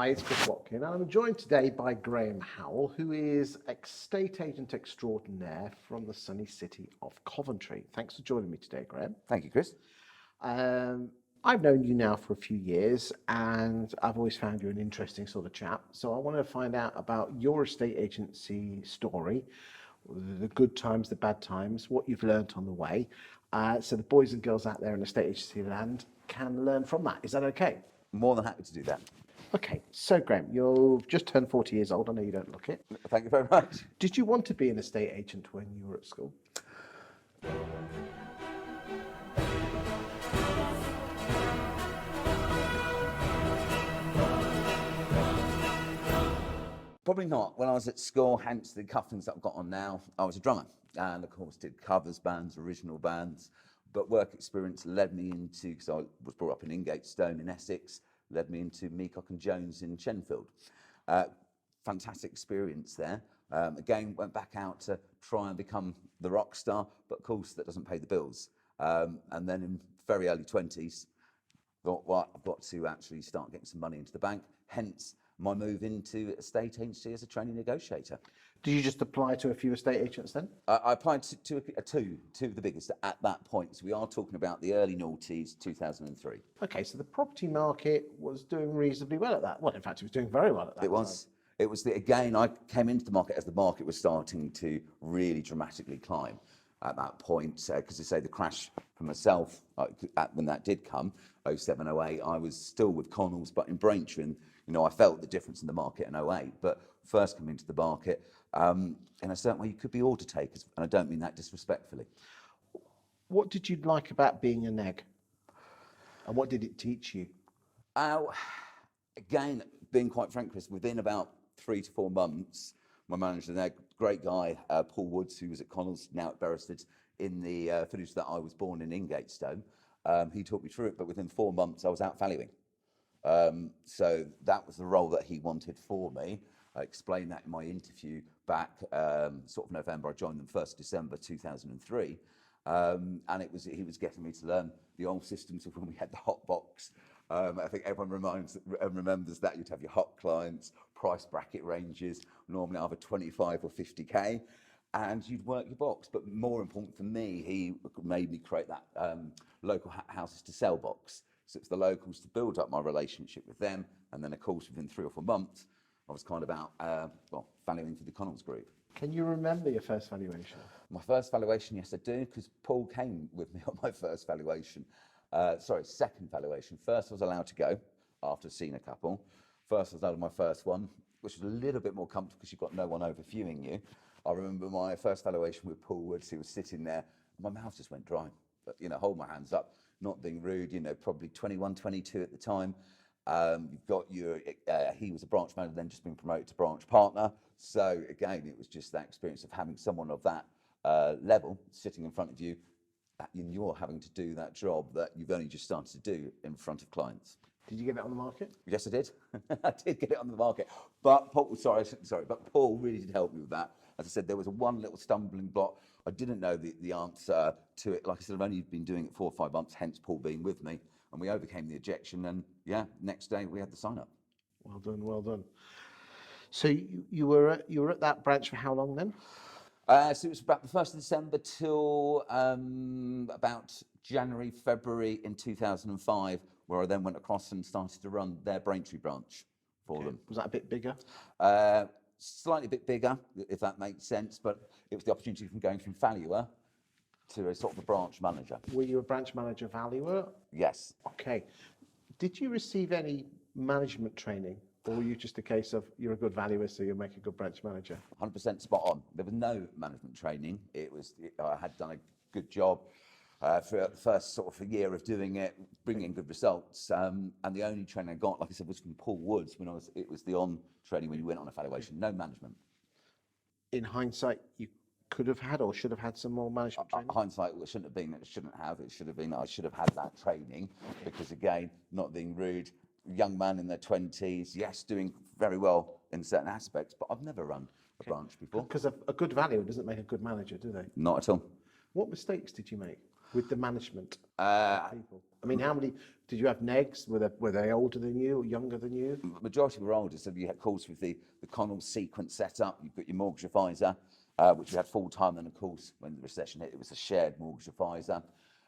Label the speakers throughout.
Speaker 1: Hi, it's Chris Watkin, and I'm joined today by Graham Howell, who is estate agent extraordinaire from the sunny city of Coventry. Thanks for joining me today, Graham.
Speaker 2: Thank you, Chris.
Speaker 1: I've known you now for a few years, and I've always found you an interesting sort of chap. So I want to find out about your estate agency story, the good times, the bad times, what you've learnt on the way, so the boys and girls out there in estate agency land can learn from that. Is that okay?
Speaker 2: More than happy to do that.
Speaker 1: Okay, so Graham, you've just turned 40 years old. I know you don't look it.
Speaker 2: Thank you very much.
Speaker 1: Did you want to be an estate agent when you were at school?
Speaker 2: Probably not. When I was at school, hence the cufflinks that I've got on now, I was a drummer. And of course did covers bands, original bands. But work experience led me into, because I was brought up in Ingatestone in Essex, led me into Meacock and Jones in Chenfield. Fantastic experience there. Again, went back out to try and become the rock star, but of course that doesn't pay the bills. And then in very early 20s, thought, well, I've got to actually start getting some money into the bank. Hence my move into estate agency as a training negotiator.
Speaker 1: Did you just apply to a few estate agents then?
Speaker 2: I applied to two of the biggest at that point. So we are talking about the early noughties, 2003.
Speaker 1: Okay, so the property market was doing reasonably well at that. Well, in fact, it was doing very well at that.
Speaker 2: It was again, I came into the market as the market was starting to really dramatically climb at that point. Because I say the crash for myself, when that did come, 07, 08, I was still with Connells, but in Braintree. And, I felt the difference in the market in 08. But first coming into the market, in a certain way, you could be order takers. And I don't mean that disrespectfully.
Speaker 1: What did you like about being a neg? And what did it teach you?
Speaker 2: Again, being quite frank, Chris, within about 3 to 4 months, my manager there, great guy, Paul Woods, who was at Connells, now at Beresford, in the village that I was born in Ingatestone, he taught me through it, but within 4 months I was out valuing. So that was the role that he wanted for me. I explained that in my interview back sort of November. I joined them 1st December 2003. And he was getting me to learn the old systems of when we had the hot box. I think everyone remembers that. You'd have your hot clients, price bracket ranges, normally either 25 or 50k, and you'd work your box. But more important for me, he made me create that local houses to sell box. So it's the locals to build up my relationship with them, and then of course within 3 or 4 months, I was kind of out valuing for the Connells group.
Speaker 1: Can you remember your first valuation?
Speaker 2: My first valuation, yes I do, because Paul came with me on my first valuation. Second valuation. First I was allowed to go after seeing a couple. First I was out of my first one, which was a little bit more comfortable because you've got no one overviewing you. I remember my first valuation with Paul Woods. He was sitting there, and my mouth just went dry. But, hold my hands up, not being rude, probably 21, 22 at the time. You've got he was a branch manager, then just been promoted to branch partner. So again, it was just that experience of having someone of that level sitting in front of you, and you're having to do that job that you've only just started to do in front of clients.
Speaker 1: Did you get it on the market?
Speaker 2: Yes, I did. I did get it on the market. But Paul, but Paul really did help me with that. As I said, there was one little stumbling block. I didn't know the answer to it. Like I said, I've only been doing it 4 or 5 months, hence Paul being with me. And we overcame the objection, and next day we had the sign up.
Speaker 1: Well done, well done. So you were at that branch for how long then?
Speaker 2: So it was about the 1st of December till about January, February in 2005, where I then went across and started to run their Braintree branch for them.
Speaker 1: Was that a bit bigger?
Speaker 2: Slightly bit bigger, if that makes sense, but it was the opportunity from going from valuer to a sort of a branch manager.
Speaker 1: Were you a branch manager valuer?
Speaker 2: Yes.
Speaker 1: Okay. Did you receive any management training, or were you just a case of you're a good valuer, so you'll make a good branch manager?
Speaker 2: 100% spot on. There was no management training. I had done a good job for the first sort of a year of doing it, bringing good results. And the only training I got, like I said, was from Paul Woods it was the on training when you went on a valuation. No management.
Speaker 1: In hindsight, you could have had or should have had some more management training?
Speaker 2: Hindsight, it shouldn't have been. It shouldn't have. It should have been. I should have had that training because, again, not being rude, young man in their 20s, yes, doing very well in certain aspects, but I've never run a branch before.
Speaker 1: Because a good valuer doesn't make a good manager, do they?
Speaker 2: Not at all.
Speaker 1: What mistakes did you make? with the management people? I mean, how many did you have negs? Were they older than you or younger than you?
Speaker 2: Majority were older, so you had calls with the Connells sequence set up. You've got your mortgage advisor, which we had full time, and of course, when the recession hit, it was a shared mortgage advisor.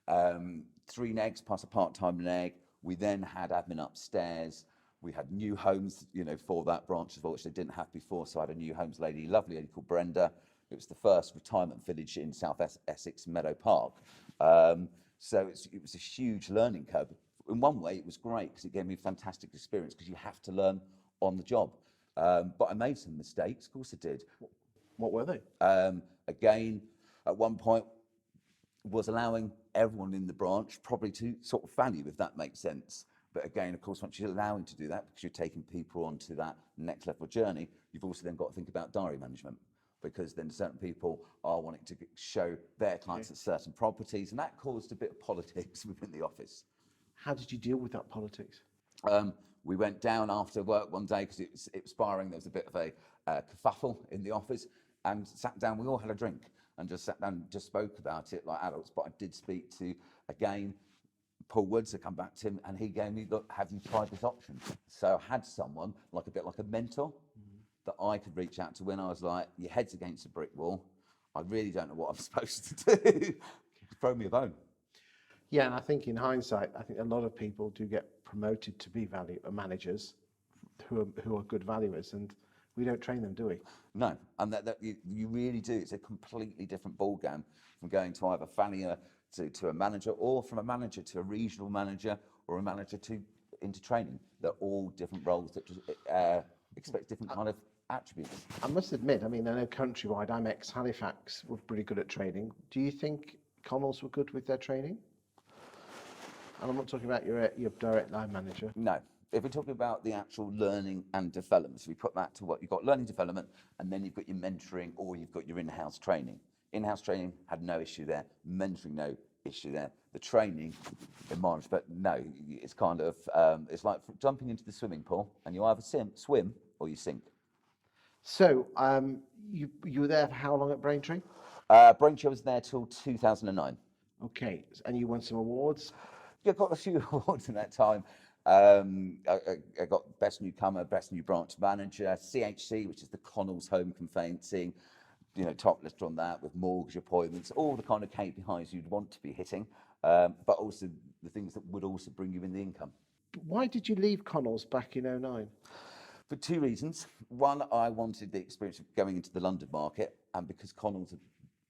Speaker 2: 3 negs plus a part-time neg. We then had admin upstairs. We had new homes, for that branch as well, which they didn't have before. So I had a new homes lady, lovely lady called Brenda. It was the first retirement village in South Essex, Meadow Park. So it was a huge learning curve. In one way, it was great because it gave me a fantastic experience because you have to learn on the job. But I made some mistakes, of course I did.
Speaker 1: What were they?
Speaker 2: Again, at one point, was allowing everyone in the branch probably to sort of value, if that makes sense. But again, of course, once you're allowing to do that, because you're taking people onto that next level journey, you've also then got to think about diary management, because then certain people are wanting to show their clients at certain properties, and that caused a bit of politics within the office.
Speaker 1: How did you deal with that politics?
Speaker 2: We went down after work one day because it was sparring. There was a bit of a kerfuffle in the office, and sat down. We all had a drink and just sat down and just spoke about it like adults. But I did speak to, again, Paul Woods. I come back to him, and he gave me, look, have you tried this option? So I had someone, like a bit like a mentor, that I could reach out to when I was like, your head's against a brick wall. I really don't know what I'm supposed to do. Throw me a bone.
Speaker 1: Yeah, and I think in hindsight, I think a lot of people do get promoted to be managers who are good valuers, and we don't train them, do we?
Speaker 2: No, and that you really do. It's a completely different ballgame from going to either valuer to a manager, or from a manager to a regional manager, or a manager into training. They're all different roles that just expect different kind of attributes.
Speaker 1: I must admit, I mean, I know countrywide, I'm ex-Halifax, were pretty good at training. Do you think Connells were good with their training? And I'm not talking about your direct line manager.
Speaker 2: No. If we're talking about the actual learning and development, so we put that to what you've got: learning development, and then you've got your mentoring, or you've got your in-house training. In-house training had no issue there. Mentoring, no issue there. The training, in my respect, no. It's kind of, it's like jumping into the swimming pool, and you either swim or you sink.
Speaker 1: So, you were there for how long at Braintree?
Speaker 2: Braintree was there till 2009.
Speaker 1: Okay, and you won some awards?
Speaker 2: Yeah, got a few awards in that time. I got Best Newcomer, Best New Branch Manager, CHC, which is the Connells Home Conveyancing, top list on that, with mortgage appointments, all the kind of KPIs you'd want to be hitting, but also the things that would also bring you in the income.
Speaker 1: Why did you leave Connells back in 2009?
Speaker 2: For 2 reasons. One, I wanted the experience of going into the London market, and because Connells had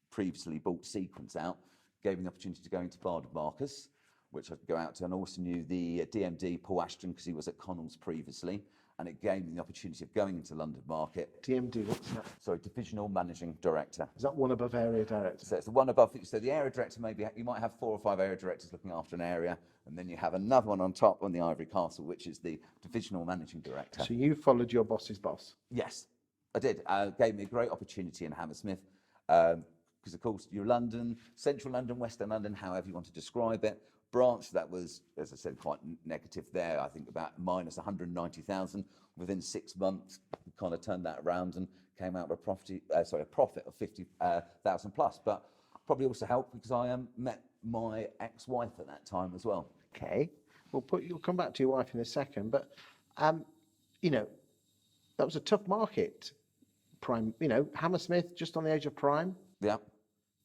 Speaker 2: previously bought Sequence out, gave me the opportunity to go into Barded Marcus, which I could go out to, and also knew the DMD, Paul Ashton, because he was at Connells previously, and it gave me the opportunity of going into London market.
Speaker 1: DMD, what's that?
Speaker 2: Sorry, Divisional Managing Director.
Speaker 1: Is that one above area director?
Speaker 2: So it's the one above, so the area director, maybe you might have 4 or 5 area directors looking after an area, and then you have another one on top on the Ivory Castle, which is the Divisional Managing Director.
Speaker 1: So you followed your boss's boss?
Speaker 2: Yes, I did. Gave me a great opportunity in Hammersmith, because of course you're London, Central London, Western London, however you want to describe it. Branch that was, as I said, quite negative there. I think about minus 190,000. Within 6 months, we kind of turned that around and came out with a profit of 50,000 plus. But probably also helped because I met my ex-wife at that time as well.
Speaker 1: Okay, you'll come back to your wife in a second, but that was a tough market. Prime, Hammersmith, just on the edge of prime.
Speaker 2: Yeah.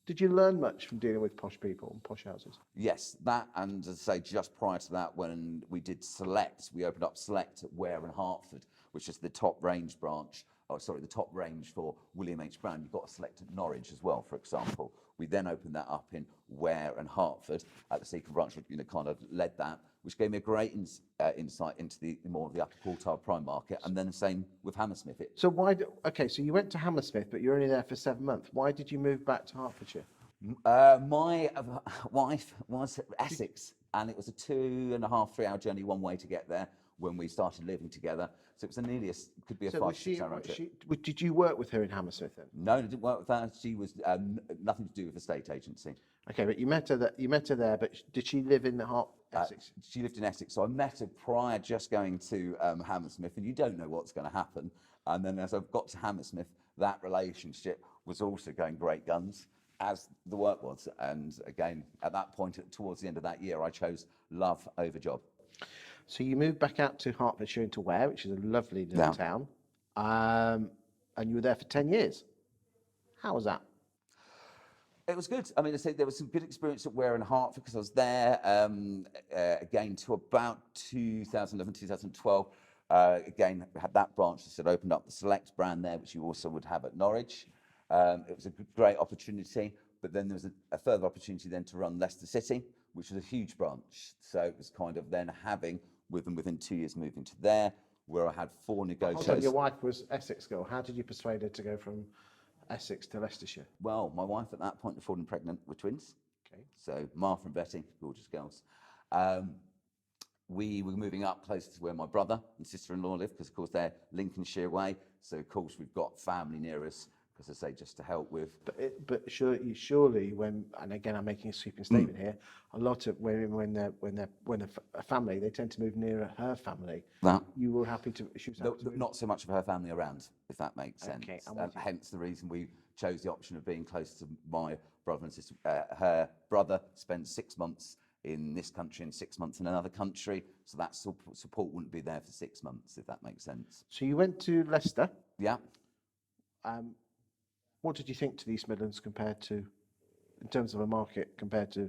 Speaker 1: Did you learn much from dealing with posh people and posh houses?
Speaker 2: Yes, that, and as I say, just prior to that, when we did Select, we opened up Select at Ware and Hertford, which is the top range branch, the top range for William H. Brown. You've got a Select at Norwich as well, for example. We then opened that up in Ware and Hertford at the Sequence branch, kind of led that, which gave me a great insight into the more of the upper quartile prime market, and then the same with Hammersmith.
Speaker 1: So so you went to Hammersmith, but you're only there for 7 months. Why did you move back to Hertfordshire?
Speaker 2: My wife was Essex, and it was a 2.5, 3 hour journey one way to get there when we started living together. So it was could be a 5, 6 hour trip.
Speaker 1: Did you work with her in Hammersmith then?
Speaker 2: No, I didn't work with her. She was nothing to do with the estate agency.
Speaker 1: Okay, but you met her there, but did she live in Essex?
Speaker 2: She lived in Essex, so I met her prior just going to Hammersmith, and you don't know what's going to happen. And then as I got to Hammersmith, that relationship was also going great guns. as the work was. And again, at that point, towards the end of that year, I chose love over job.
Speaker 1: So you moved back out to Hertfordshire into Ware, which is a lovely little
Speaker 2: Yeah.
Speaker 1: town, and you were there for 10 years. How was that?
Speaker 2: It was good. I mean, I say there was some good experience at Ware and Hertford because I was there again to about 2011, 2012. Again, we had that branch that opened up the Select brand there, which you also would have at Norwich. It was a great opportunity, but then there was a further opportunity then to run Leicester City, which was a huge branch. So it was kind of then having, with them within 2 years moving to there, where I had 4 negotiators.
Speaker 1: Also, your wife was Essex girl. How did you persuade her to go from Essex to Leicestershire?
Speaker 2: Well, my wife at that point had fallen pregnant with twins.
Speaker 1: Okay.
Speaker 2: So Martha and Betty, gorgeous girls. We were moving up closer to where my brother and sister-in-law live, because of course they're Lincolnshire way. So of course we've got family near us, because I say just to help with.
Speaker 1: But surely when, and again I'm making a sweeping statement here, a lot of women when a family, they tend to move nearer her family.
Speaker 2: That.
Speaker 1: You were happy to. She was happy to move.
Speaker 2: Not so much of her family around, if that makes sense.
Speaker 1: Okay, I'm with you.
Speaker 2: Hence the reason we chose the option of being close to my brother and sister. Her brother spent 6 months in this country and 6 months in another country, so that support wouldn't be there for 6 months, if that makes sense.
Speaker 1: So you went to Leicester.
Speaker 2: Yeah.
Speaker 1: What did you think to the East Midlands compared to, in terms of a market, compared to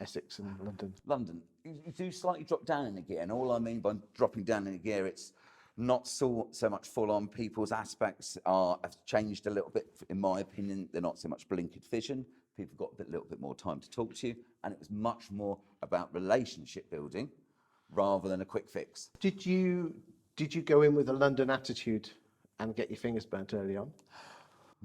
Speaker 1: Essex and London?
Speaker 2: London, you do slightly drop down in a gear, and all I mean by dropping down in a gear, it's not so much full on. People's aspects have changed a little bit, in my opinion. They're not so much blinkered vision. People got a little bit more time to talk to you, and it was much more about relationship building rather than a quick fix.
Speaker 1: Did you go in with a London attitude and get your fingers burnt early on?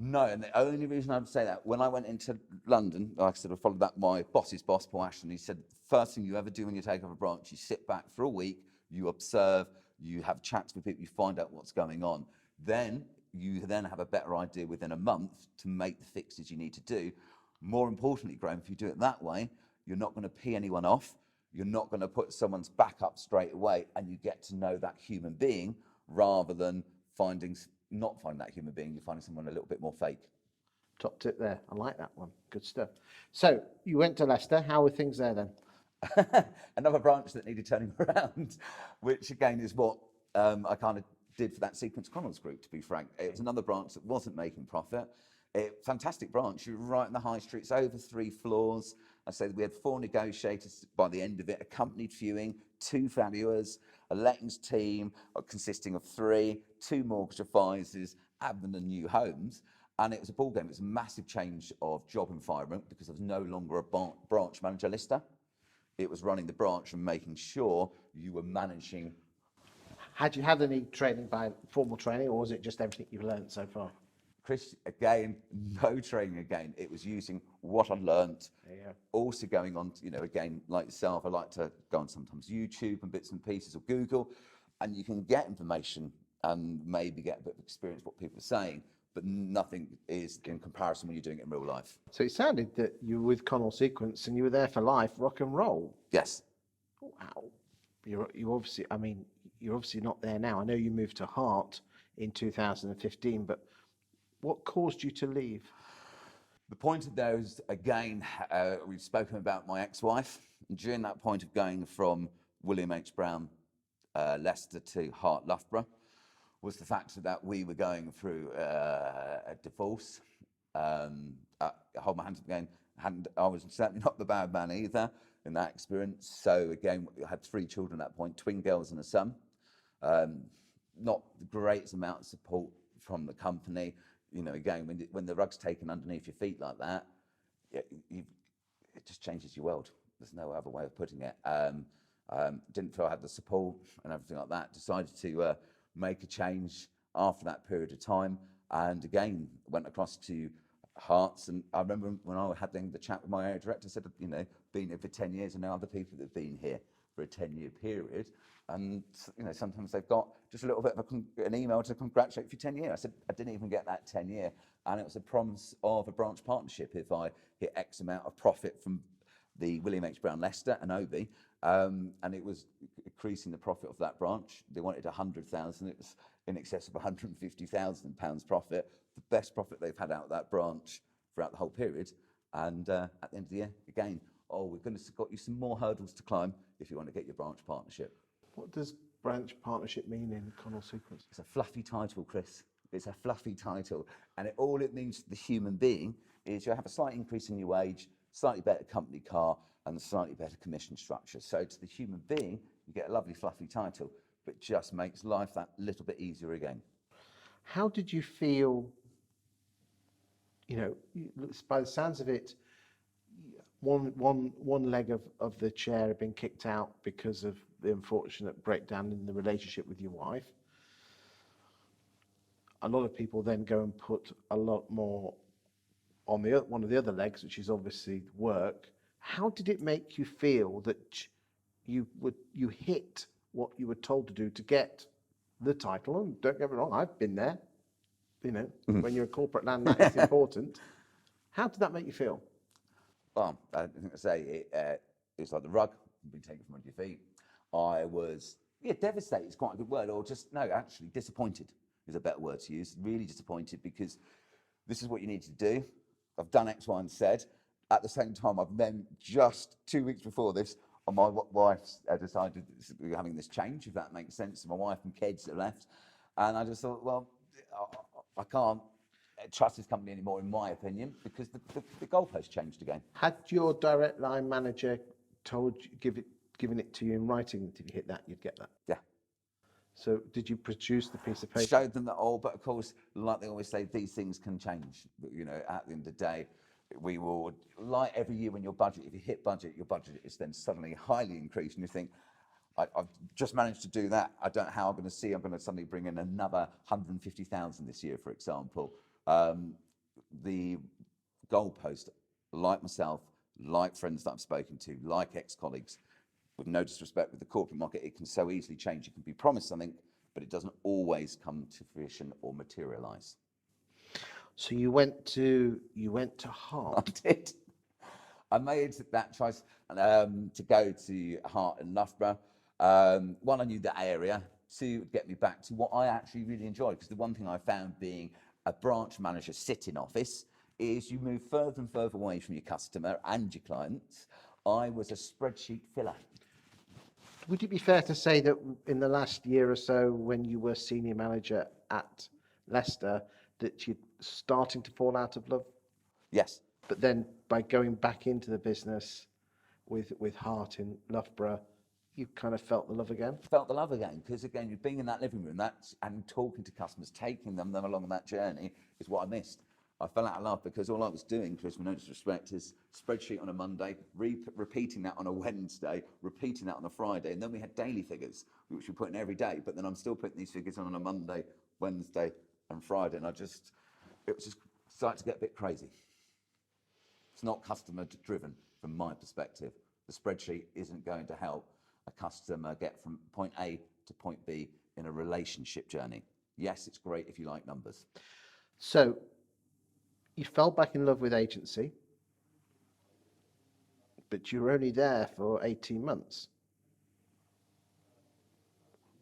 Speaker 2: No, and the only reason I would say that, when I went into London, like I said, I followed that my boss's boss, Paul Ashton. He said, first thing you ever do when you take over a branch, you sit back for a week, you observe, you have chats with people, you find out what's going on. Then you have a better idea within a month to make the fixes you need to do. More importantly, Graham, if you do it that way, you're not going to pee anyone off. You're not going to put someone's back up straight away, and you get to know that human being rather than not finding that human being, you're finding someone a little bit more fake.
Speaker 1: Top tip there. I like that one. Good stuff. So you went to Leicester. How were things there then?
Speaker 2: Another branch that needed turning around, which again is what I kind of did for that Sequence Connells group, to be frank. It was another branch that wasn't making profit. Fantastic branch. You're right in the high street. It's over 3 floors. I say we had 4 negotiators by the end of it, accompanied viewing, 2 valuers, a lettings team consisting of 3, 2 mortgage advisors, admin and new homes. And it was a ball game. It was a massive change of job environment because there was no longer a branch manager lister. It was running the branch and making sure you were managing.
Speaker 1: Had you had any formal training, or was it just everything you've learned so far?
Speaker 2: Chris, again, no training again. It was using what I learnt.
Speaker 1: Yeah.
Speaker 2: Also going on, again, like yourself, I like to go on sometimes YouTube and bits and pieces or Google, and you can get information and maybe get a bit of experience what people are saying, but nothing is in comparison when you're doing it in real life.
Speaker 1: So it sounded that you were with Connell Sequence and you were there for life, rock and roll.
Speaker 2: Yes.
Speaker 1: Wow. You're obviously not there now. I know you moved to Hart in 2015, but what caused you to leave?
Speaker 2: The point of there is, again, we've spoken about my ex-wife. And during that point of going from William H. Brown, Leicester to Hart Loughborough, was the fact that we were going through a divorce. I hold my hands up again. I was certainly not the bad man either in that experience. So again, I had 3 children at that point, twin girls and a son. Not the greatest amount of support from the company. Again, when the rug's taken underneath your feet like that, it just changes your world. There's no other way of putting it. Didn't feel I had the support and everything like that. Decided to make a change after that period of time, and again went across to Hearts. And I remember when I had the chat with my area director, I said, been here for 10 years, and now other people that have been here for a 10-year period. And sometimes they've got just a little bit of an email to congratulate you for 10 years. I said, I didn't even get that 10 year. And it was a promise of a branch partnership if I hit X amount of profit from the William H. Brown Leicester and Obi. And it was increasing the profit of that branch. They wanted 100,000. It was in excess of £150,000 profit. The best profit they've had out of that branch throughout the whole period. And at the end of the year, again, we're going to got you some more hurdles to climb if you want to get your branch partnership.
Speaker 1: What does branch partnership mean in Connell Sequence?
Speaker 2: It's a fluffy title, Chris. It's a fluffy title. And all it means to the human being is you have a slight increase in your wage, slightly better company car, and a slightly better commission structure. So to the human being, you get a lovely fluffy title, but just makes life that little bit easier again.
Speaker 1: How did you feel, by the sounds of it, one leg of the chair had been kicked out because of the unfortunate breakdown in the relationship with your wife. A lot of people then go and put a lot more on one of the other legs, which is obviously work. How did it make you feel that you hit what you were told to do to get the title? And don't get me wrong, I've been there. When you're a corporate land, that is important. How did that make you feel?
Speaker 2: Well, I think I say it's like the rug being taken from under your feet. I was devastated. It's quite a good word, or just no, actually disappointed is a better word to use. Really disappointed because this is what you need to do. I've done X, Y, and Z. At the same time, I've then just 2 weeks before this, my wife's decided we're having this change, if that makes sense. My wife and kids are left, and I just thought, well, I can't trust this company anymore, in my opinion, because the goalpost changed again.
Speaker 1: Had your direct line manager given it to you in writing that if you hit that, you'd get that?
Speaker 2: Yeah.
Speaker 1: So did you produce the piece of paper?
Speaker 2: Showed them that all, but of course, like they always say, these things can change. At the end of the day, we will, like every year when your budget, if you hit budget, your budget is then suddenly highly increased, and you think, I've just managed to do that. I don't know how I'm going to suddenly bring in another 150,000 this year, for example. The goalpost, like myself, like friends that I've spoken to, like ex-colleagues, with no disrespect with the corporate market, it can so easily change. You can be promised something, but it doesn't always come to fruition or materialise. So
Speaker 1: you went to Hart.
Speaker 2: I did. I made that choice to go to Hart and Loughborough. One, I knew the area. Two, get me back to what I actually really enjoyed. Because the one thing I found being a branch manager sit-in office is you move further and further away from your customer and your clients. I was a spreadsheet filler.
Speaker 1: Would it be fair to say that in the last year or so, when you were senior manager at Leicester, that you're starting to fall out of love?
Speaker 2: Yes.
Speaker 1: But then by going back into the business with Hart in Loughborough, you kind of felt the love again?
Speaker 2: Felt the love again, because again, you're being in that living room and talking to customers, taking them along that journey is what I missed. I fell out of love because all I was doing, Chris, with no disrespect, is spreadsheet on a Monday, repeating that on a Wednesday, repeating that on a Friday, and then we had daily figures, which we put in every day, but then I'm still putting these figures on a Monday, Wednesday, and Friday, and it was just starting to get a bit crazy. It's not customer driven from my perspective. The spreadsheet isn't going to help a customer get from point A to point B in a relationship journey. Yes, it's great if you like numbers.
Speaker 1: So you fell back in love with agency, but you were only there for 18 months.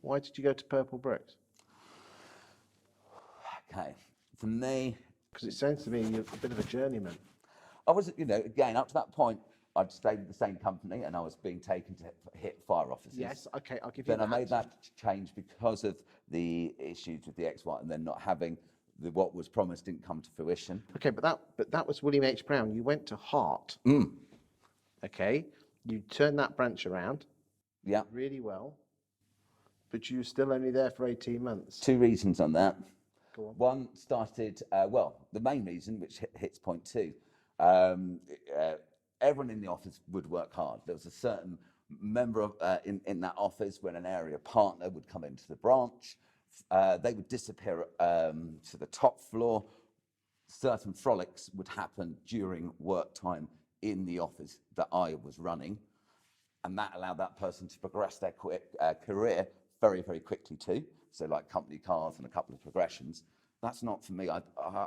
Speaker 1: Why did you go to Purplebricks?
Speaker 2: Okay, for me...
Speaker 1: Because it sounds to me you're a bit of a journeyman.
Speaker 2: I was, again, up to that point, I'd stayed with the same company and I was being taken to hit fire officers.
Speaker 1: Yes, okay, I'll give you
Speaker 2: that. Then I made that change because of the issues with the XY and then not having what was promised didn't come to fruition.
Speaker 1: Okay, but that was William H. Brown. You went to Hart. Okay, you turned that branch around.
Speaker 2: Yeah.
Speaker 1: Really well. But you were still only there for 18 months.
Speaker 2: Two reasons on that.
Speaker 1: Go on.
Speaker 2: One started, the main reason, which hits point two, everyone in the office would work hard. There was a certain member of, in that office when an area partner would come into the branch. They would disappear to the top floor. Certain frolics would happen during work time in the office that I was running. And that allowed that person to progress their career very, very quickly too. So like company cars and a couple of progressions. That's not for me. I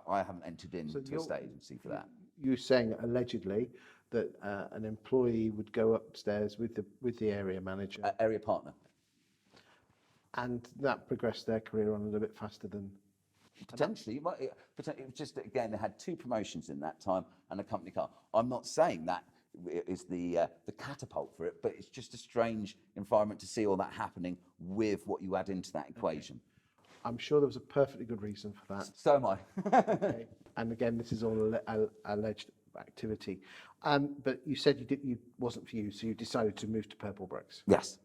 Speaker 2: haven't entered into a state agency for that.
Speaker 1: You're saying allegedly that an employee would go upstairs with the area manager.
Speaker 2: Area partner.
Speaker 1: And that progressed their career on a little bit faster than...
Speaker 2: Potentially, it was just that, again, they had 2 promotions in that time and a company car. I'm not saying that is the catapult for it, but it's just a strange environment to see all that happening with what you add into that equation.
Speaker 1: I'm sure there was a perfectly good reason for that.
Speaker 2: So am I.
Speaker 1: Okay. And again, this is all alleged activity. But you said you wasn't for you, so you decided to move to Purplebricks.
Speaker 2: Yes.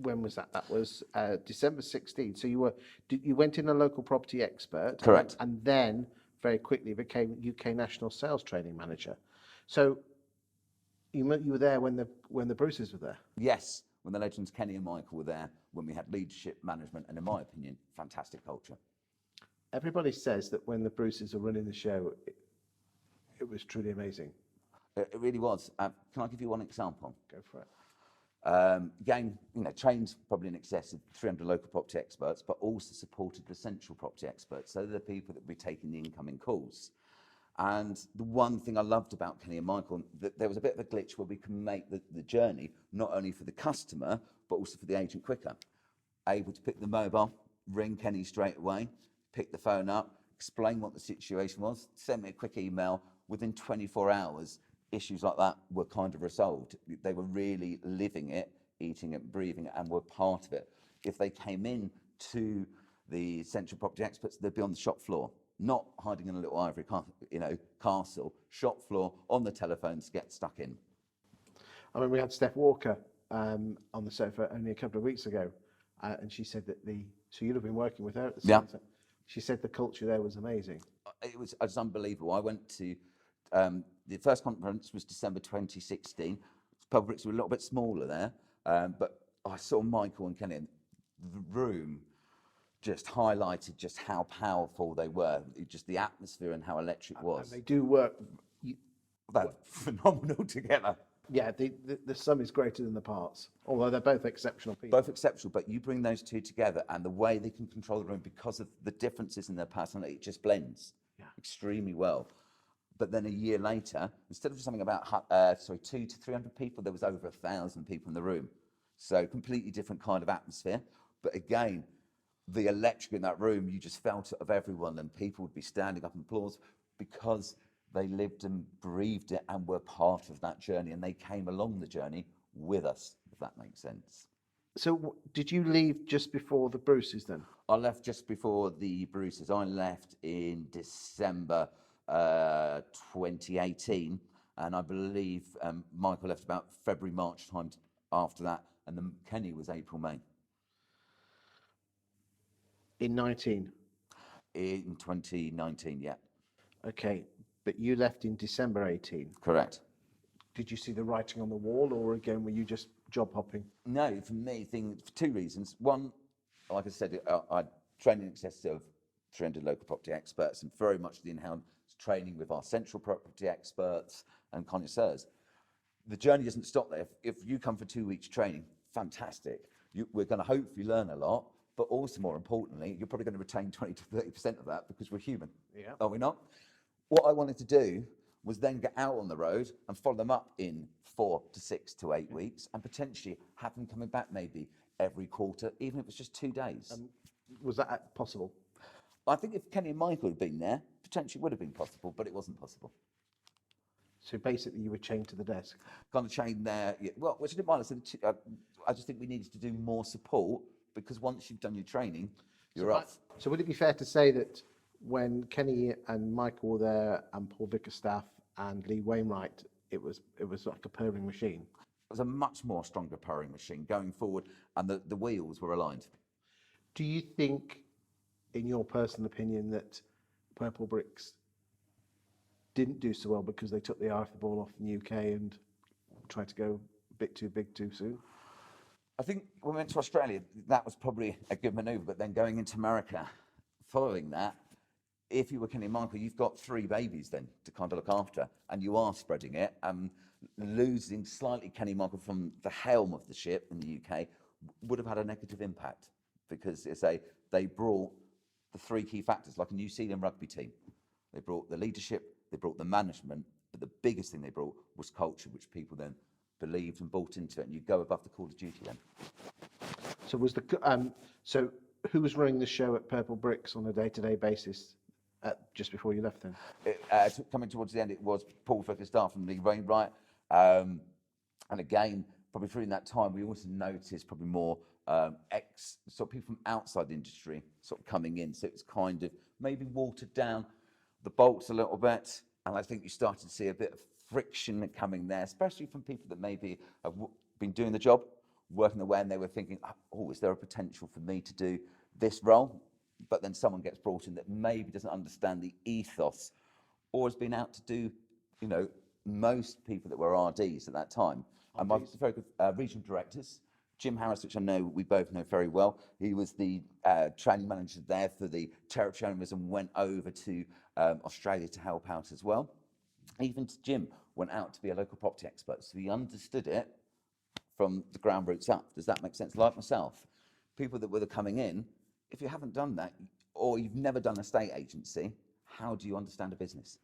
Speaker 1: When was that? That was December 16. So you went in a local property expert.
Speaker 2: Correct.
Speaker 1: And then very quickly became UK National Sales Training Manager. So you were there when the Bruces were there.
Speaker 2: Yes, when the legends Kenny and Michael were there, when we had leadership, management, and in my opinion, fantastic culture.
Speaker 1: Everybody says that when the Bruces were running the show, it was truly amazing.
Speaker 2: It really was. Can I give you one example?
Speaker 1: Go for it.
Speaker 2: Again, trained probably in excess of 300 local property experts, but also supported the central property experts. So they're the people that would be taking the incoming calls. And the one thing I loved about Kenny and Michael, that there was a bit of a glitch where we can make the journey not only for the customer, but also for the agent quicker. Able to pick the mobile, ring Kenny straight away, pick the phone up, explain what the situation was, send me a quick email. Within 24 hours, issues like that were kind of resolved. They were really living it, eating it, breathing it, and were part of it. If they came in to the central property experts, they'd be on the shop floor, not hiding in a little ivory castle, shop floor, on the telephones to get stuck in.
Speaker 1: I mean, we had Steph Walker on the sofa only a couple of weeks ago, and she said that so you'd have been working with her at the centre. Yeah. She said the culture there was amazing.
Speaker 2: It was unbelievable. I went to the first conference was December 2016. Purplebricks were a little bit smaller there, but I saw Michael and Kenny, and the room just highlighted just how powerful they were, just the atmosphere and how electric it was.
Speaker 1: And they do work.
Speaker 2: They're phenomenal together.
Speaker 1: Yeah, the sum is greater than the parts, although they're both exceptional people.
Speaker 2: Both exceptional, but you bring those two together and the way they can control the room because of the differences in their personality, it just blends extremely well. But then a year later, instead of something about 200 to 300 people, there was over 1,000 people in the room. So completely different kind of atmosphere. But again, the electric in that room, you just felt it of everyone, and people would be standing up and applause because they lived and breathed it and were part of that journey, and they came along the journey with us, if that makes sense.
Speaker 1: So did you leave just before the Bruces then?
Speaker 2: I left just before the Bruces. I left in December 2018, and I believe Michael left about February, March time after that, and then Kenny was April, May.
Speaker 1: In 19?
Speaker 2: In 2019, yeah.
Speaker 1: Okay, but you left in December 18?
Speaker 2: Correct.
Speaker 1: Did you see the writing on the wall, or again, were you just job hopping?
Speaker 2: No, for me, for 2 reasons. One, like I said, I trained in excess of 300 local property experts, and very much the in-house training with our central property experts and connoisseurs. The journey doesn't stop there. If you come for 2 weeks training, fantastic. We're going to hopefully learn a lot, but also more importantly, you're probably going to retain 20 to 30% of that because we're human.
Speaker 1: Yeah.
Speaker 2: Are we not? What I wanted to do was then get out on the road and follow them up in 4 to 6 to 8 weeks, and potentially have them coming back maybe every quarter, even if it's just 2 days.
Speaker 1: Was that possible?
Speaker 2: I think if Kenny and Michael had been there, potentially would have been possible, but it wasn't possible.
Speaker 1: So basically you were chained to the desk?
Speaker 2: Kind of chained there. Yeah, well, which I didn't mind. I just think we needed to do more support, because once you've done your training, you're off.
Speaker 1: So would it be fair to say that when Kenny and Michael were there, and Paul Bickerstaff and Lee Wainwright, it was like a purring machine?
Speaker 2: It was a much more stronger purring machine going forward, and the wheels were aligned.
Speaker 1: Do you think, in your personal opinion, that Purplebricks didn't do so well because they took the eye off the ball off the UK and tried to go a bit too big too soon?
Speaker 2: I think when we went to Australia, that was probably a good manoeuvre, but then going into America, following that, if you were Kenny and Michael, you've got 3 babies then to kind of look after, and you are spreading it. Losing slightly Kenny and Michael from the helm of the ship in the UK would have had a negative impact, because they brought the 3 key factors, like a New Zealand rugby team. They brought the leadership, they brought the management, but the biggest thing they brought was culture, which people then believed and bought into it, and you go above the call of duty then.
Speaker 1: So was so who was running the show at Purplebricks on a day-to-day basis just before you left then?
Speaker 2: Coming towards the end, it was Paul Staff and Lee Wainwright. And again, probably during that time, we also noticed probably more sort of people from outside the industry sort of coming in. So it's kind of maybe watered down the bolts a little bit. And I think you started to see a bit of friction coming there, especially from people that maybe have been doing the job, working away, and they were thinking, oh, is there a potential for me to do this role? But then someone gets brought in that maybe doesn't understand the ethos or has been out to do, you know, most people that were RDs at that time. And my very good regional directors, Jim Harris, which I know we both know very well, he was the training manager there for the territory owners and went over to Australia to help out as well. Even Jim went out to be a local property expert, so he understood it from the ground roots up. Does that make sense? Like myself, people that were coming in, if you haven't done that, or you've never done a estate agency, how do you understand a business?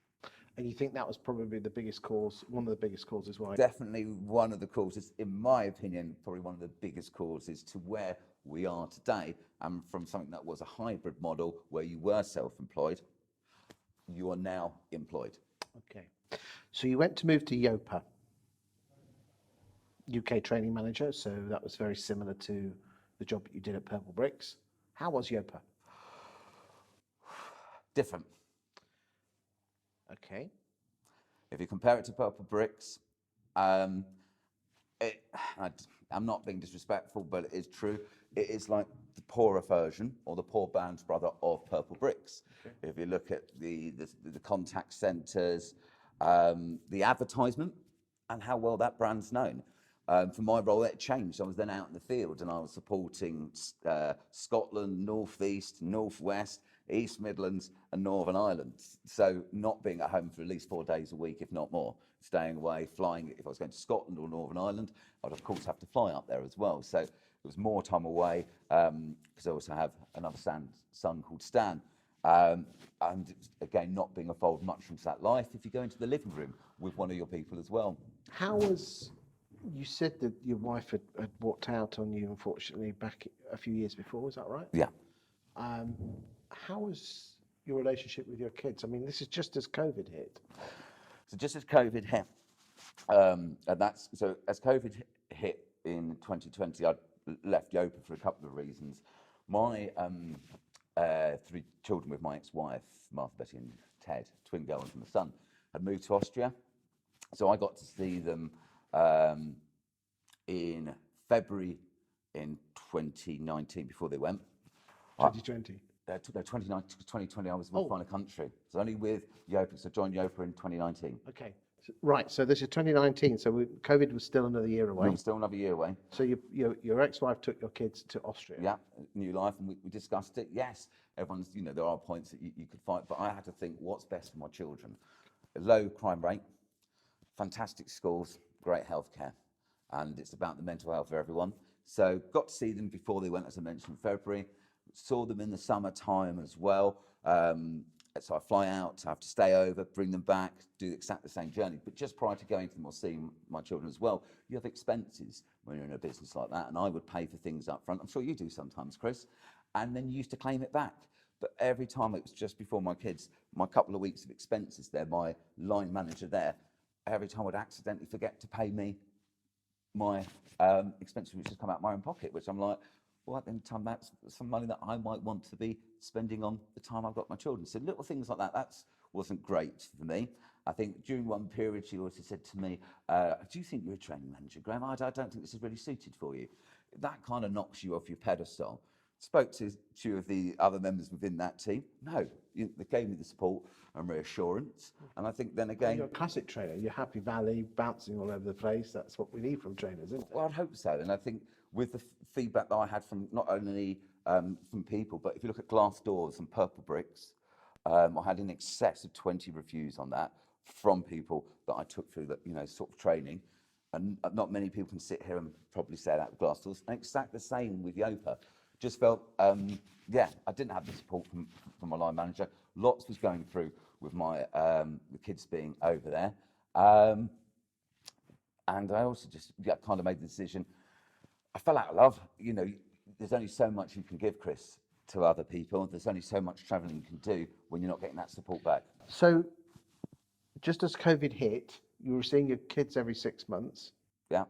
Speaker 1: And you think that was probably the biggest cause, one of the biggest causes why?
Speaker 2: Definitely one of the causes, in my opinion, probably one of the biggest causes to where we are today. And from something that was a hybrid model where you were self-employed, you are now employed.
Speaker 1: Okay. So you went to move to Yopa, UK training manager. So that was very similar to the job that you did at Purplebricks. How was Yopa?
Speaker 2: Different.
Speaker 1: Okay.
Speaker 2: If you compare it to Purplebricks, I'm not being disrespectful, but it is true. It is like the poorer version or the poor band's brother of Purplebricks. Okay. If you look at the contact centres, the advertisement, and how well that brand's known. For my role, it changed. I was then out in the field and I was supporting Scotland, North East, North West, East Midlands and Northern Ireland. So not being at home for at least 4 days a week, if not more, staying away, flying. If I was going to Scotland or Northern Ireland, I'd of course have to fly up there as well. So it was more time away because I also have another son called Stan. And again, not being involved much into that life, if you go into the living room with one of your people as well.
Speaker 1: How was, you said that your wife had walked out on you, unfortunately, back a few years before, is that right?
Speaker 2: Yeah.
Speaker 1: How was your relationship with your kids? I mean, this is just as COVID hit.
Speaker 2: So just as COVID hit, and that's, so as COVID hit in 2020, I left Yopa for a couple of reasons. My 3 children with my ex-wife, Martha, Betty and Ted, twin girls and a son, had moved to Austria. So I got to see them in February in 2019 before they went.
Speaker 1: 2020?
Speaker 2: 2020, I was with Final Country. So only with Yopa, so I joined Yopa in 2019.
Speaker 1: Okay. Right, so this is 2019, so COVID was still another year away.
Speaker 2: We were still another year away.
Speaker 1: So your ex-wife took your kids to Austria?
Speaker 2: Yeah, new life, and we discussed it. Yes, everyone's, you know, there are points that you could fight, but I had to think, what's best for my children? A low crime rate, fantastic schools, great healthcare, and it's about the mental health of everyone. So got to see them before they went, as I mentioned, in February. Saw them in the summertime as well. So I fly out, I have to stay over, bring them back, do exactly the same journey. But just prior to going to them or seeing my children as well, you have expenses when you're in a business like that. And I would pay for things up front. I'm sure you do sometimes, Chris. And then you used to claim it back. But every time it was just before my kids, my couple of weeks of expenses there, my line manager there, every time I'd accidentally forget to pay me my expenses, which has come out of my own pocket, which I'm like, well, at the time, that's some money that I might want to be spending on the time I've got my children. So little things like that wasn't great for me. I think during one period, she also said to me, do you think you're a training manager, Graham? I don't think this is really suited for you. That kind of knocks you off your pedestal. Spoke to 2 of the other members within that team. No, they gave me the support and reassurance. And I think then again...
Speaker 1: You're a classic trainer. You're Happy Valley, bouncing all over the place. That's what we need from trainers, isn't it?
Speaker 2: Well, I'd hope so. And I think with the feedback that I had from not only from people, but if you look at Glassdoors and Purplebricks, I had in excess of 20 reviews on that from people that I took through that, you know, sort of training. And not many people can sit here and probably say that with Glassdoors. And exactly the same with Yopa. Just felt, yeah, I didn't have the support from my line manager. Lots was going through with my the kids being over there. And I also just kind of made the decision. I fell out of love. You know, there's only so much you can give, Chris. to other people. There's only so much travelling you can do when you're not getting that support back.
Speaker 1: So, just as COVID hit, you were seeing your kids every 6 months.
Speaker 2: Yeah,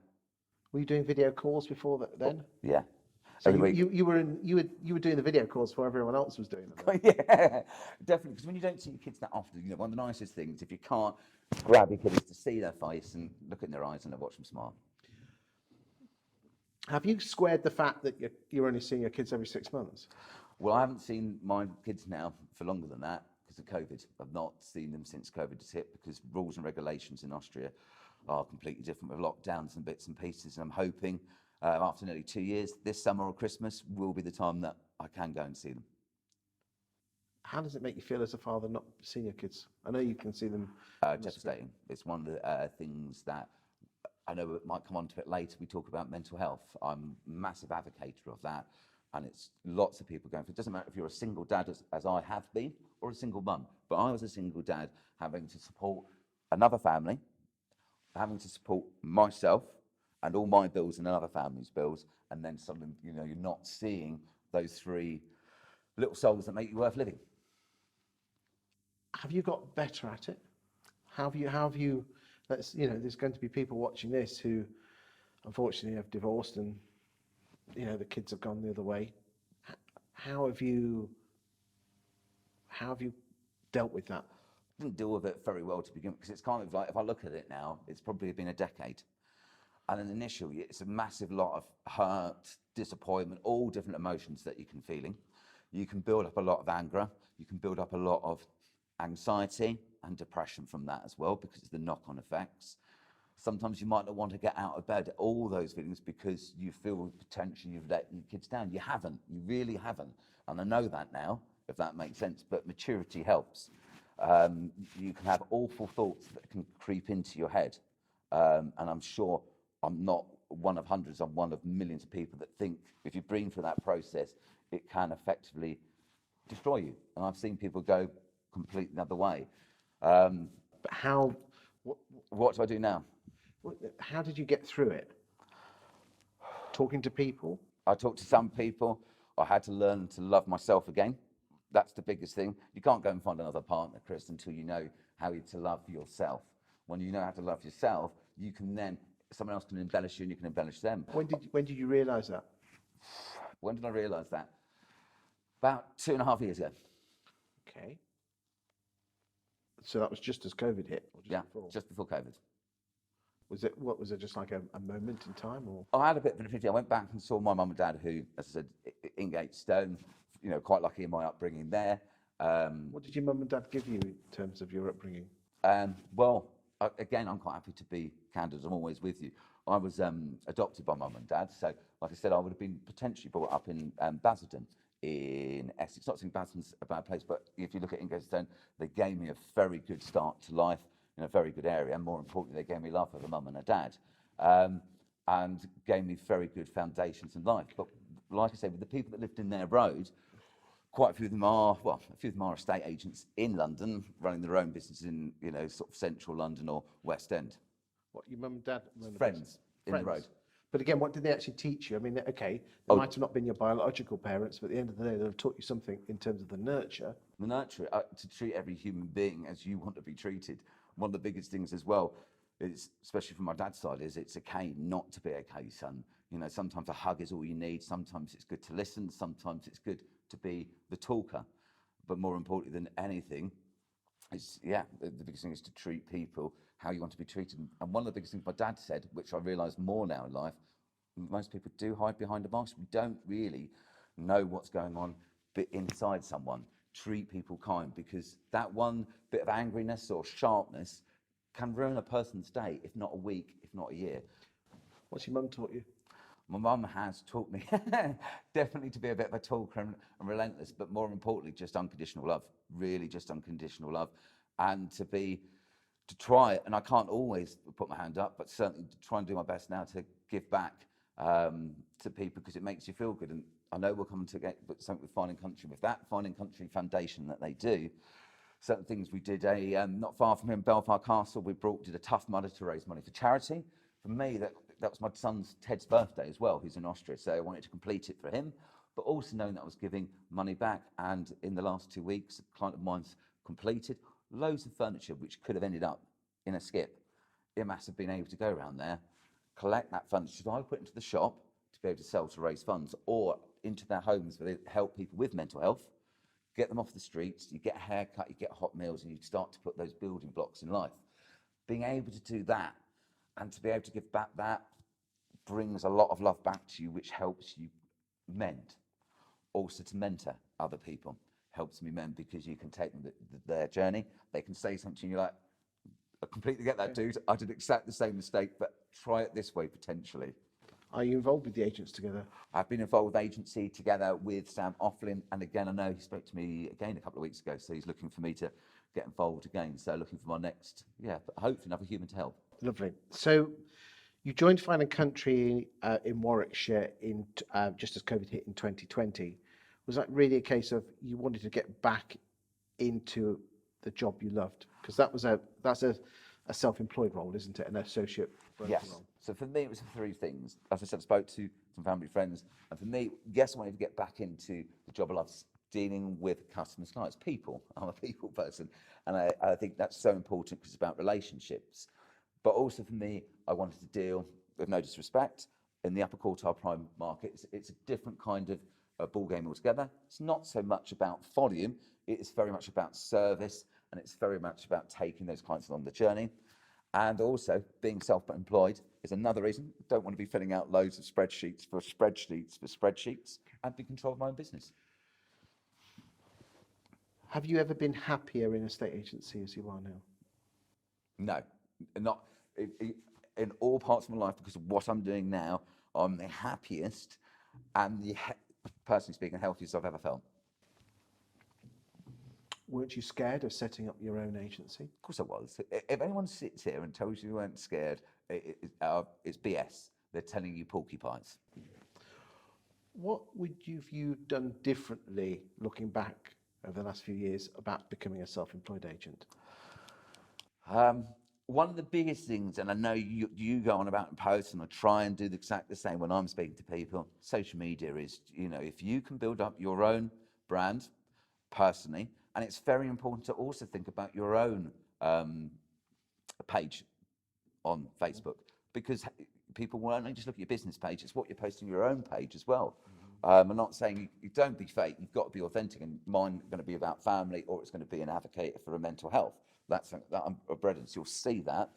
Speaker 1: Were you doing video calls before that then?
Speaker 2: yeah.
Speaker 1: So
Speaker 2: Every week.
Speaker 1: you were doing the video calls before everyone else was doing them.
Speaker 2: Yeah, definitely. Because when you don't see your kids that often, one of the nicest things, if you can't grab your kids, is to see their face and look in their eyes and watch them smile.
Speaker 1: Have you squared the fact that you're only seeing your kids every 6 months?
Speaker 2: Well, I haven't seen my kids now for longer than that because of COVID. I've not seen them since COVID has hit because rules and regulations in Austria are completely different with lockdowns and bits and pieces. And I'm hoping after nearly 2 years, this summer or Christmas will be the time that I can go and see them.
Speaker 1: How does it make you feel as a father not seeing your kids? I know you can see them.
Speaker 2: Devastating. It's one of the things that I know it might come on to it later. We talk about mental health. I'm a massive advocate of that. And it's lots of people going through. It doesn't matter if you're a single dad, as I have been, or a single mum. But I was a single dad having to support another family, having to support myself and all my bills and another family's bills. And then suddenly, you're not seeing those three little souls that make you worth living.
Speaker 1: Have you got better at it? How have you? There's going to be people watching this who, unfortunately, have divorced and the kids have gone the other way. How have you dealt with that?
Speaker 2: I didn't deal with it very well to begin with because it's kind of like, if I look at it now, it's probably been a decade. And then initially, it's a massive lot of hurt, disappointment, all different emotions that you can feeling. You can build up a lot of anger. You can build up a lot of anxiety and depression from that as well because it's the knock-on effects. Sometimes you might not want to get out of bed, all those feelings, because you feel potentially you've let your kids down. You haven't. You really haven't. And I know that now, if that makes sense, but maturity helps. You can have awful thoughts that can creep into your head. And I'm sure I'm not one of hundreds, I'm one of millions of people that think if you've been through that process, it can effectively destroy you. And I've seen people go completely the other way.
Speaker 1: But how?
Speaker 2: What do I do now?
Speaker 1: How did you get through it? Talking to people?
Speaker 2: I talked to some people. I had to learn to love myself again. That's the biggest thing. You can't go and find another partner, Chris, until you know how to love yourself. When you know how to love yourself, you can then, someone else can embellish you and you can embellish them.
Speaker 1: When did you realise that?
Speaker 2: When did I realise that? About 2.5 years ago.
Speaker 1: Okay. So that was just as COVID hit? Or just before?
Speaker 2: Just before COVID.
Speaker 1: Was it just like a moment in time, or?
Speaker 2: I had a bit of an affinity. I went back and saw my mum and dad, who, as I said, Ingate Stone, quite lucky in my upbringing there.
Speaker 1: What did your mum and dad give you in terms of your upbringing?
Speaker 2: Again, I'm quite happy to be candid. I'm always with you. I was adopted by mum and dad, so like I said, I would have been potentially brought up in Basildon in Essex. Not saying Basildon's a bad place, but if you look at Ingate Stone, they gave me a very good start to life in a very good area, and more importantly, they gave me love of a mum and a dad, and gave me very good foundations in life. But like I say, with the people that lived in their road, quite a few of them are estate agents in London, running their own business in sort of central London or West End.
Speaker 1: What, your mum and dad?
Speaker 2: Friends in the road.
Speaker 1: But again, what did they actually teach you? I mean, okay, they might have not been your biological parents, but at the end of the day, they'll have taught you something in terms of the nurture.
Speaker 2: The nurture, to treat every human being as you want to be treated. One of the biggest things as well is, especially from my dad's side, is it's okay not to be okay, son. Sometimes a hug is all you need. Sometimes it's good to listen. Sometimes it's good to be the talker. But more importantly than anything, the biggest thing is to treat people how you want to be treated. And one of the biggest things my dad said, which I realise more now in life, most people do hide behind a mask. We don't really know what's going on inside someone. Treat people kind, because that one bit of angriness or sharpness can ruin a person's day, if not a week, if not a year.
Speaker 1: What's your mum taught you?
Speaker 2: My mum has taught me definitely to be a bit of a talker and relentless, but more importantly, just unconditional love. Really, just unconditional love, and to try. And I can't always put my hand up, but certainly to try and do my best now to give back to people, because it makes you feel good. And I know we'll come to get something with Finding Country. With that Finding Country Foundation that they do, certain things we did not far from here in Belfast Castle. We did a Tough Mudder to raise money for charity. For me, that was my son's Ted's birthday as well. He's in Austria, so I wanted to complete it for him. but also knowing that I was giving money back. And in the last 2 weeks, a client of mine's completed loads of furniture which could have ended up in a skip. IMAS have been able to go around there, collect that furniture, I put into the shop to be able to sell to raise funds, or into their homes where they help people with mental health, get them off the streets, you get a haircut, you get hot meals, and you start to put those building blocks in life. Being able to do that and to be able to give back that brings a lot of love back to you, which helps you mend. Also to mentor other people helps me mend, because you can take them their journey. They can say something, you're like, I completely get that, dude. I did exactly the same mistake, but try it this way potentially.
Speaker 1: Are you involved with the agents together?
Speaker 2: I've been involved with agency together with Sam Offlin, and again, I know he spoke to me again a couple of weeks ago, so he's looking for me to get involved again. So looking for my next, but hopefully another human to help.
Speaker 1: Lovely. So you joined Fine and Country in Warwickshire in just as COVID hit in 2020. Was that really a case of you wanted to get back into the job you loved? Because that's a self-employed role, isn't it? An associate broker
Speaker 2: Yes.
Speaker 1: role.
Speaker 2: So for me, it was three things. As I said, I spoke to some family friends, and for me, yes, I wanted to get back into the job I love, dealing with customers, clients, people. I'm a people person, and I think that's so important because it's about relationships. But also for me, I wanted to deal with, no disrespect, in the upper quartile prime market. It's a different kind of ball game altogether. It's not so much about volume. It's very much about service, and it's very much about taking those clients along the journey. And also, being self-employed is another reason. I don't want to be filling out loads of spreadsheets, and be in control of my own business.
Speaker 1: Have you ever been happier in a estate agency as you are now?
Speaker 2: No, not in all parts of my life, because of what I'm doing now. I'm the happiest and personally speaking, healthiest I've ever felt.
Speaker 1: Weren't you scared of setting up your own agency?
Speaker 2: Of course I was. If anyone sits here and tells you you weren't scared, it's BS. They're telling you porcupines.
Speaker 1: What would you done differently looking back over the last few years about becoming a self-employed agent?
Speaker 2: One of the biggest things, and I know you go on about in posts, and I try and do exactly the same when I'm speaking to people, social media is, if you can build up your own brand personally, and it's very important to also think about your own page on Facebook, because people will only just look at your business page, it's what you're posting your own page as well. I'm not saying you don't be fake, you've got to be authentic, and mine going to be about family, or it's going to be an advocate for a mental health. That's that I'm a brethren, so you'll see that.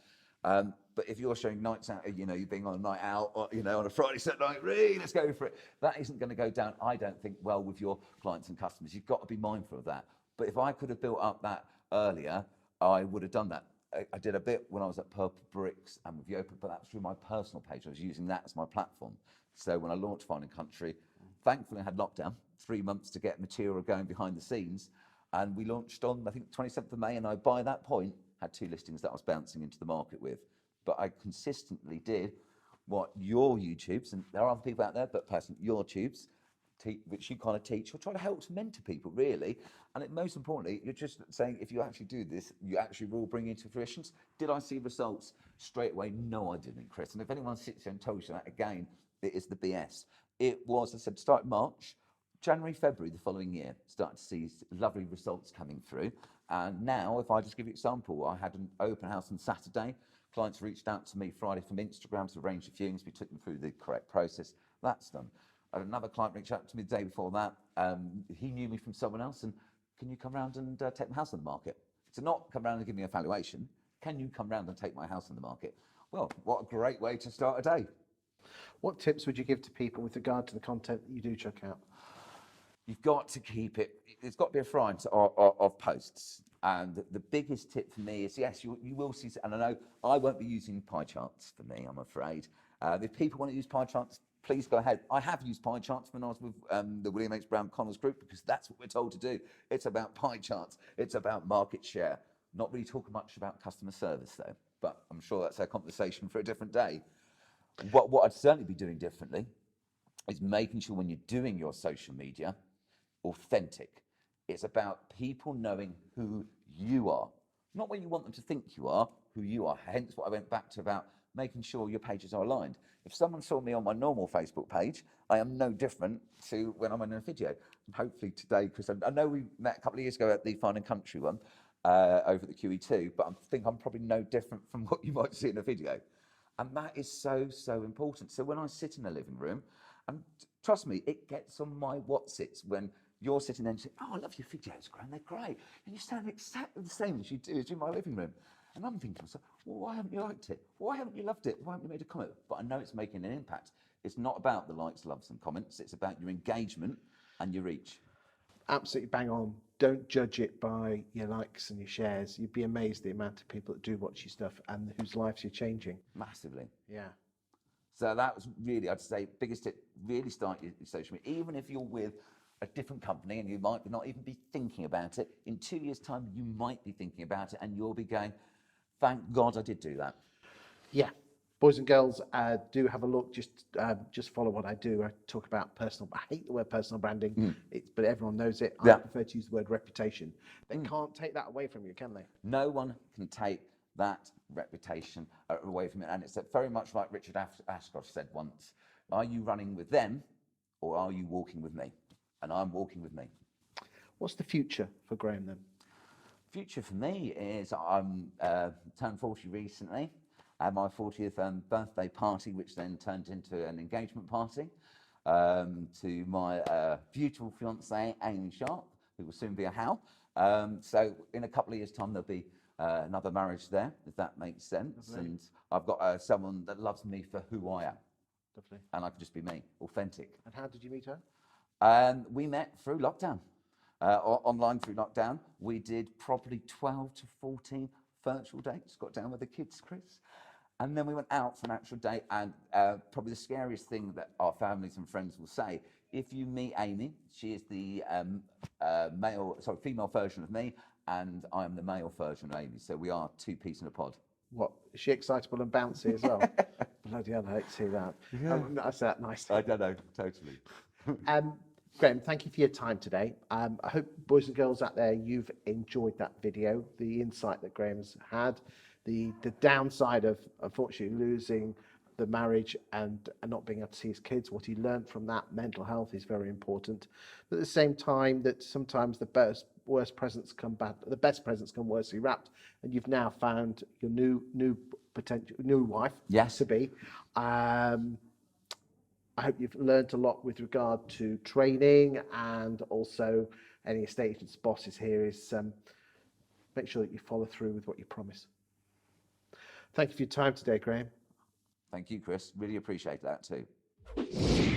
Speaker 2: But if you're showing nights out, you're being on a night out, or, on a Friday Saturday night, really, let's go for it. That isn't going to go down, I don't think, well with your clients and customers. You've got to be mindful of that. But if I could have built up that earlier, I would have done that. I did a bit when I was at Purplebricks and with Yopa, but that was through my personal page. I was using that as my platform. So when I launched Fine and Country, thankfully I had lockdown, 3 months to get material going behind the scenes. And we launched on, I think, 27th of May, and I, by that point, had 2 listings that I was bouncing into the market with. But I consistently did what your YouTubes, and there are other people out there, but personally, your tubes, which you kind of teach, or try to help to mentor people, really. And most importantly, you're just saying, if you actually do this, you actually will bring into fruition. Did I see results straight away? No, I didn't, Chris. And if anyone sits here and tells you that, again, it is the BS. It was, I said, start March. January, February the following year, started to see lovely results coming through. And now, if I just give you an example, I had an open house on Saturday. Clients reached out to me Friday from Instagram to arrange the viewings. We took them through the correct process. That's done. I had another client reach out to me the day before that. He knew me from someone else, and can you come round and take my house on the market? So not come round and give me a valuation. Can you come round and take my house on the market? Well, what a great way to start a day.
Speaker 1: What tips would you give to people with regard to the content that you do check out?
Speaker 2: You've got to keep it, it's got to be a variety of posts. And the biggest tip for me is, yes, you will see, and I know I won't be using pie charts for me, I'm afraid. If people want to use pie charts, please go ahead. I have used pie charts when I was with the William H. Brown Connells group, because that's what we're told to do. It's about pie charts. It's about market share. Not really talking much about customer service, though. But I'm sure that's a conversation for a different day. What I'd certainly be doing differently is making sure when you're doing your social media, authentic. It's about people knowing who you are. Not what you want them to think you are, who you are. Hence what I went back to about making sure your pages are aligned. If someone saw me on my normal Facebook page, I am no different to when I'm in a video. And hopefully today, Chris, I know we met a couple of years ago at the Fine and Country one over at the QE2, but I think I'm probably no different from what you might see in a video. And that is so, so important. So when I sit in the living room, and trust me, it gets on my whatsits when you're sitting there and saying, oh, I love your videos, Gran, they're great. And you sound exactly the same as you do as in my living room. And I'm thinking to myself, well, why haven't you liked it? Why haven't you loved it? Why haven't you made a comment? But I know it's making an impact. It's not about the likes, loves, and comments. It's about your engagement and your reach.
Speaker 1: Absolutely bang on. Don't judge it by your likes and your shares. You'd be amazed the amount of people that do watch your stuff and whose lives you're changing.
Speaker 2: Massively.
Speaker 1: Yeah.
Speaker 2: So that was really, I'd say, biggest tip, really start your social media. Even if you're with a different company and you might not even be thinking about it, in 2 years' time, you might be thinking about it and you'll be going, thank God I did do that.
Speaker 1: Yeah. Boys and girls, do have a look. Just follow what I do. I talk about personal. I hate the word personal branding, but everyone knows it. I prefer to use the word reputation. They can't take that away from you, can they?
Speaker 2: No one can take that reputation away from it. And it's very much like Richard Ashcroft said once, are you running with them or are you walking with me? And I'm walking with me.
Speaker 1: What's the future for Graham then?
Speaker 2: Future for me is I'm turned 40 recently. I had my 40th birthday party, which then turned into an engagement party to my beautiful fiancée, Amy Sharp, who will soon be a Howell. So in a couple of years' time, there'll be another marriage there, if that makes sense.
Speaker 1: Lovely.
Speaker 2: And I've got someone that loves me for who I am.
Speaker 1: Lovely.
Speaker 2: And I can just be me, authentic.
Speaker 1: And how did you meet her?
Speaker 2: We met through lockdown, online through lockdown. We did probably 12 to 14 virtual dates, got down with the kids, Chris. And then we went out for an actual date. And probably the scariest thing that our families and friends will say, if you meet Amy, she is the female version of me, and I am the male version of Amy. So we are two peas in a pod.
Speaker 1: What? Is she excitable and bouncy as well? Bloody hell, I hate to see that.
Speaker 2: Yeah.
Speaker 1: That's that nice.
Speaker 2: I don't know, totally.
Speaker 1: Graham, thank you for your time today. I hope, boys and girls out there, you've enjoyed that video, the insight that Graham's had, the downside of, unfortunately, losing the marriage and not being able to see his kids. What he learned from that, mental health, is very important. But at the same time, that sometimes the best presents come worsely wrapped, and you've now found your new wife.
Speaker 2: Yes.
Speaker 1: To be. I hope you've learned a lot with regard to training, and also any estate agent's bosses here is make sure that you follow through with what you promise. Thank you for your time today, Graham.
Speaker 2: Thank you, Chris. Really appreciate that too.